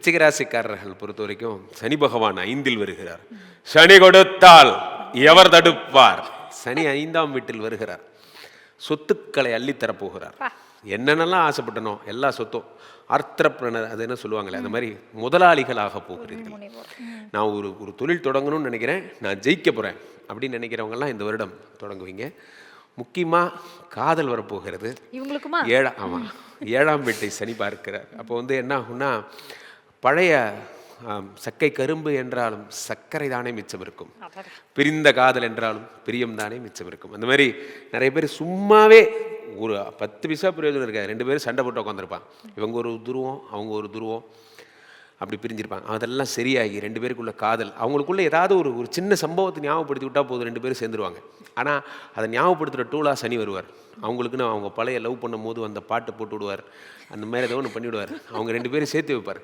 விருச்சிக ராசிக்காரர்கள் பொறுத்த வரைக்கும் சனி பகவான் 5ல் வருகிறார். சனி கொடுத்தால் எவர் தடுப்பார்? சனி 5ஆம் வீட்டில் வருகிறார். சொத்துக்களை அள்ளித்தரப்போகிறார். என்னென்னலாம் ஆசைப்பட்டனோ எல்லா சொத்தும் ஆர்த்திரப்ரனர், அது என்ன சொல்லுவாங்களே, அந்த மாதிரி முதலாளிகளாக போகிறீர்கள். நான் ஒரு தொழில் தொடங்கணும்னு நினைக்கிறேன், நான் ஜெயிக்க போகிறேன் அப்படின்னு நினைக்கிறவங்கலாம் இந்த வருடம் தொடங்குவீங்க. முக்கியமாக காதல் வரப்போகிறது. இவங்களுக்குமா? 7ஆம் வீட்டை சனி பார்க்கிறார். அப்போ என்ன ஆகும்னா, பழைய சக்கை கரும்பு என்றாலும் சர்க்கரை தானே மிச்சம் இருக்கும், பிரிந்த காதல் என்றாலும் பிரியம் தானே மிச்சம் இருக்கும். அந்த மாதிரி நிறைய பேர் சும்மாவே ஒரு 10 பைசா பிரயோஜனம் இருக்காது, 2 பேரும் சண்டை போட்டு உட்காந்துருப்பான். இவங்க ஒரு துருவம், அவங்க ஒரு துருவம், அப்படி பிரிஞ்சிருப்பாங்க. அதெல்லாம் சரியாகி 2 பேருக்குள்ள காதல், அவங்களுக்குள்ள ஏதாவது ஒரு சின்ன சம்பவத்தை ஞாபகப்படுத்தி விட்டால் போதும், 2 பேரும் சேர்ந்துருவாங்க. ஆனால் அதை ஞாபகப்படுத்துகிற டூலாக சனி வருவார். அவங்களுக்குன்னு அவங்க பழைய லவ் பண்ணும் போது அந்த பாட்டு போட்டு விடுவார், அந்த மாதிரி ஏதோ ஒன்று பண்ணிவிடுவார், அவங்க 2 பேரும் சேர்த்து வைப்பார்.